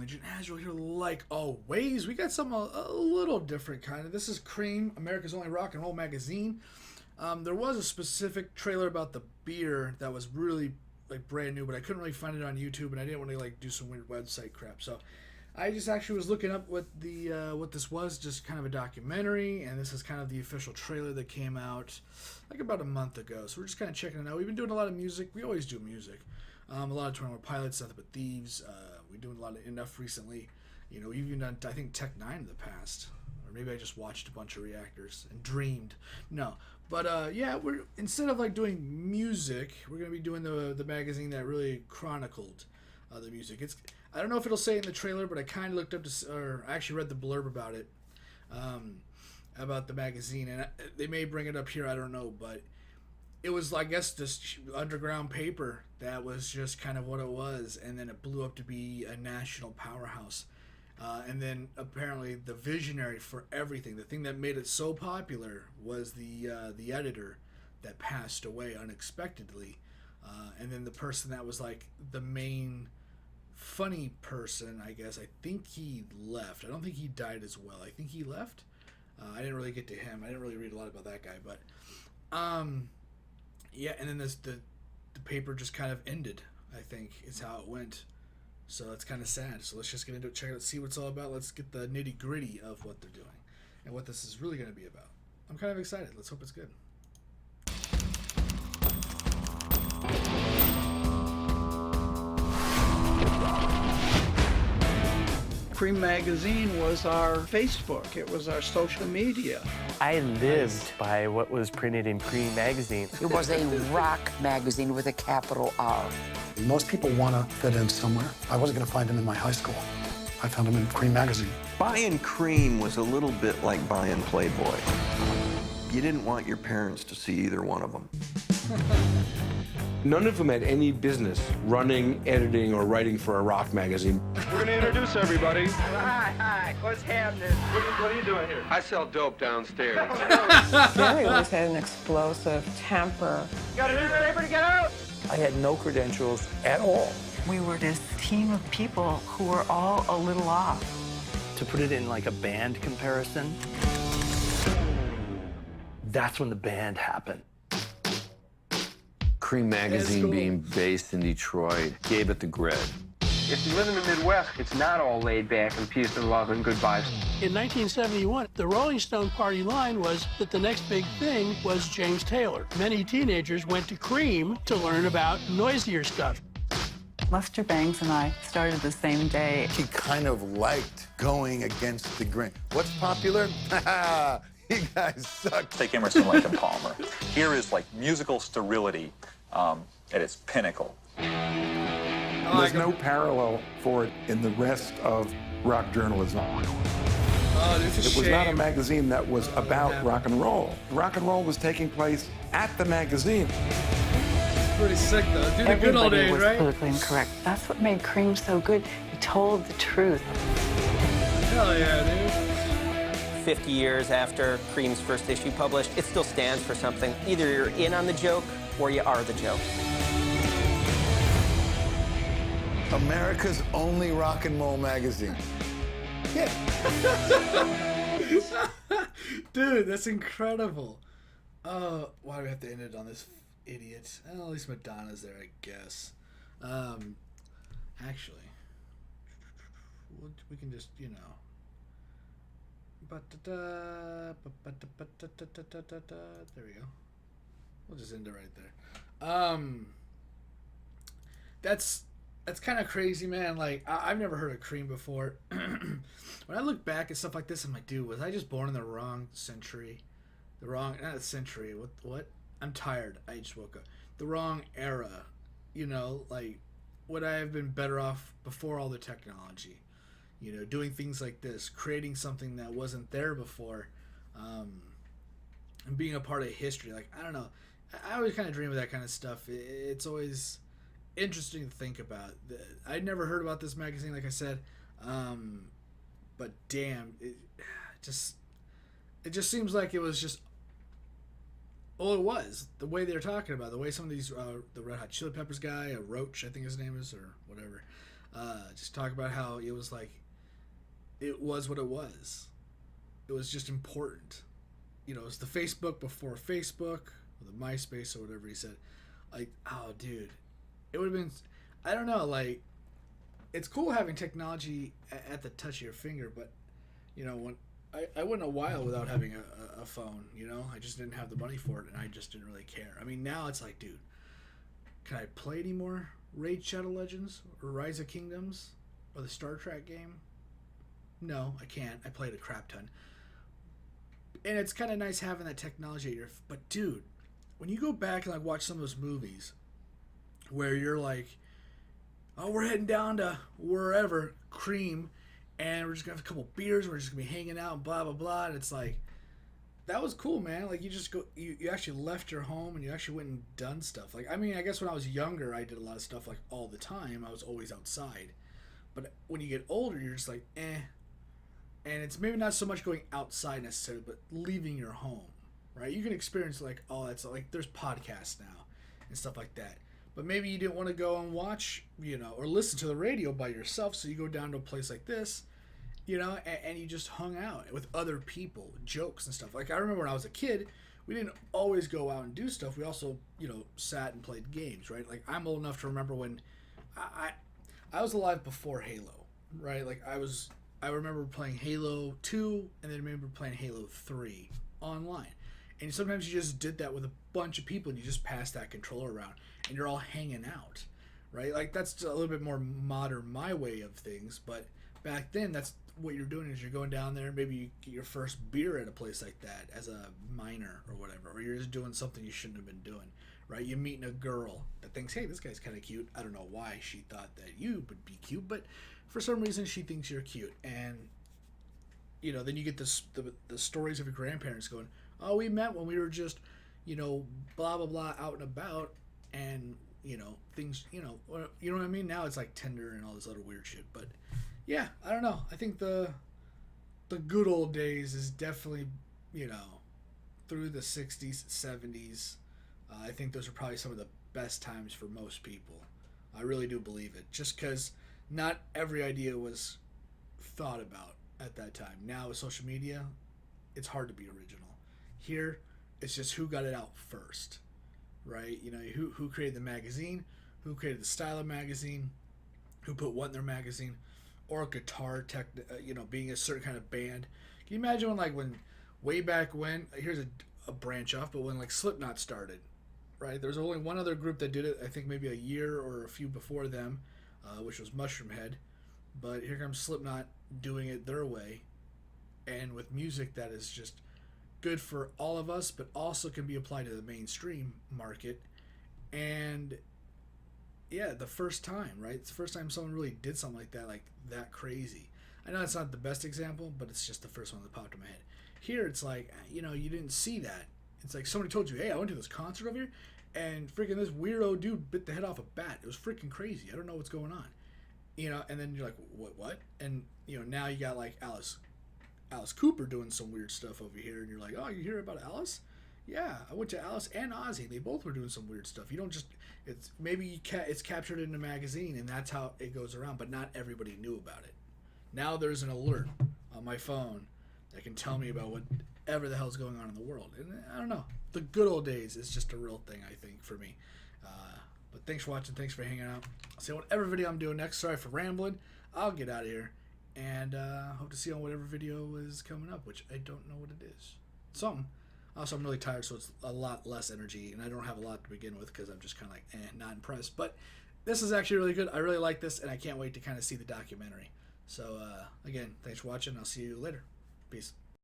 Legion. As you'll hear, like always, we got something a little different kind of. This is Creem, America's only rock and roll magazine. There was a specific trailer about the beer that was really like brand new, but I couldn't really find it on YouTube, and I didn't want to like do some weird website crap. So I just actually was looking up what this was, just kind of a documentary, and this is kind of the official trailer that came out like about a month ago. So we're just kind of checking it out. We've been doing a lot of music. We always do music. A lot of 21 Pilots, Nothing But Thieves. We're doing a lot of Enough recently. You know, we've even done, I think, Tech 9 in the past. Or maybe I just watched a bunch of reactors and dreamed. No. But, yeah, we're instead of, like, doing music, we're going to be doing the magazine that really chronicled the music. I don't know if it'll say it in the trailer, but I kind of looked up or I actually read the blurb about it, about the magazine. And they may bring it up here, I don't know, but it was, I guess, this underground paper that was just kind of what it was, and then it blew up to be a national powerhouse. And then apparently the visionary for everything, the thing that made it so popular, was the editor that passed away unexpectedly. And then the person that was like the main funny person, I guess, I think he left. I don't think he died as well. I think he left. I didn't really get to him. I didn't really read a lot about that guy, but yeah, and then the paper just kind of ended, I think, is how it went. So that's kind of sad. So let's just get into it, check it out, see what it's all about. Let's get the nitty gritty of what they're doing and what this is really going to be about. I'm kind of excited. Let's hope it's good. Creem magazine was our Facebook. It was our social media. I lived by what was printed in Creem magazine. It was a rock magazine with a capital R. Most people want to fit in somewhere. I wasn't going to find him in my high school. I found him in Creem magazine. Buying Creem was a little bit like buying Playboy. You didn't want your parents to see either one of them. None of them had any business running, editing, or writing for a rock magazine. We're going to introduce everybody. Hi, what's happening? What are you doing here? I sell dope downstairs. Gary always had an explosive temper. You got a newspaper to get out? I had no credentials at all. We were this team of people who were all a little off. To put it in like a band comparison, that's when the band happened. Creem magazine, being based in Detroit, gave it the grit. If you live in the Midwest, it's not all laid back and peace and love and good vibes. In 1971, the Rolling Stone party line was that the next big thing was James Taylor. Many teenagers went to Creem to learn about noisier stuff. Lester Bangs and I started the same day. He kind of liked going against the grain. What's popular? You guys suck. Take Emerson, Lake and Palmer. Here is like musical sterility at its pinnacle. There's no parallel for it in the rest of rock journalism. It was not a magazine that was about rock and roll. Rock and roll was taking place at the magazine. It's pretty sick, though. Dude, the good old days, was right? politically incorrect. That's what made Creem so good. He told the truth. Hell yeah, dude. 50 years after Creem's first issue published, it still stands for something. Either you're in on the joke or you are the joke. America's only rock and roll magazine. Yeah. Dude, that's incredible. Why do we have to end it on this idiot? Well, at least Madonna's there, I guess. Actually, we can just, you know. There we go. We'll just end it right there. That's kind of crazy, man. Like, I've never heard of Creem before. When I look back at stuff like this, I'm like, dude, was I just born in the wrong century? Not a century. What? I'm tired. I just woke up. The wrong era. You know, like, would I have been better off before all the technology? You know, doing things like this, creating something that wasn't there before, and being a part of history. Like, I don't know. I always kind of dream of that kind of stuff. It's always interesting to think about. I'd never heard about this magazine, like I said, but damn, it just seems like it was just all it was. The way they were talking about it, the way some of these the Red Hot Chili Peppers guy, Roach, I think his name is, or whatever. Just talk about how it was like, it was what it was. It was just important. You know, it was the Facebook before Facebook, or the MySpace, or whatever he said. Like, oh, dude. It would have been, I don't know, like, it's cool having technology at the touch of your finger, but, you know, when I went a while without having a phone, you know? I just didn't have the money for it, and I just didn't really care. I mean, now it's like, dude, can I play any more Raid Shadow Legends, or Rise of Kingdoms, or the Star Trek game? No, I can't. I played a crap ton. And it's kind of nice having that technology at your... But, dude, when you go back and, like, watch some of those movies where you're like, oh, we're heading down to wherever, Creem, and we're just going to have a couple beers, and we're just going to be hanging out, and blah, blah, blah. And it's like, that was cool, man. Like, you just go... You actually left your home, and you actually went and done stuff. Like, I mean, I guess when I was younger, I did a lot of stuff, like, all the time. I was always outside. But when you get older, you're just like, eh... And it's maybe not so much going outside necessarily, but leaving your home, right? You can experience like, oh, that's like, there's podcasts now and stuff like that. But maybe you didn't want to go and watch, you know, or listen to the radio by yourself. So you go down to a place like this, you know, and you just hung out with other people, jokes and stuff. Like I remember when I was a kid, we didn't always go out and do stuff. We also, you know, sat and played games, right? Like I'm old enough to remember when I was alive before Halo, right? Like I remember playing Halo 2, and then I remember playing Halo 3 online. And sometimes you just did that with a bunch of people, and you just passed that controller around, and you're all hanging out, right? Like, that's a little bit more modern, my way of things, but back then, that's what you're doing is you're going down there, maybe you get your first beer at a place like that as a minor or whatever, or you're just doing something you shouldn't have been doing, right? You're meeting a girl that thinks, hey, this guy's kind of cute. I don't know why she thought that you would be cute, but for some reason she thinks you're cute. And, you know, then you get the stories of your grandparents going, oh, we met when we were just, you know, blah, blah, blah, out and about, and, you know, things, you know what I mean? Now it's like Tinder and all this other weird shit, but yeah, I don't know. I think the good old days is definitely, you know, through the 60s, 70s. I think those are probably some of the best times for most people. I really do believe it. Just because not every idea was thought about at that time. Now with social media, it's hard to be original. Here, it's just who got it out first, right? You know, who created the magazine, who created the style of magazine, who put what in their magazine, or guitar tech, you know, being a certain kind of band. Can you imagine when way back when, here's a branch off, but when like Slipknot started, right? There was only one other group that did it, I think maybe a year or a few before them, which was Mushroom Head. But here comes Slipknot doing it their way, and with music that is just good for all of us, but also can be applied to the mainstream market. And yeah, the first time, right? It's the first time someone really did something like that crazy. I know it's not the best example, but it's just the first one that popped in my head. Here, it's like, you know, you didn't see that. It's like somebody told you, hey, I went to this concert over here, and freaking this weirdo dude bit the head off a bat. It was freaking crazy. I don't know what's going on. You know, and then you're like, what? And, you know, now you got like Alice Cooper doing some weird stuff over here, and you're like, oh, you hear about Alice? Yeah, I went to Alice and Ozzy. They both were doing some weird stuff. You don't just, it's maybe it's captured in a magazine, and that's how it goes around, but not everybody knew about it. Now there's an alert on my phone that can tell me about whatever the hell's going on in the world. And I don't know. The good old days is just a real thing, I think, for me. But thanks for watching. Thanks for hanging out. I'll see you on whatever video I'm doing next. Sorry for rambling. I'll get out of here. And hope to see you on whatever video is coming up, which I don't know what it is. Something. Also, I'm really tired, so it's a lot less energy. And I don't have a lot to begin with because I'm just kind of like, not impressed. But this is actually really good. I really like this, and I can't wait to kind of see the documentary. So, again, thanks for watching. I'll see you later. Peace.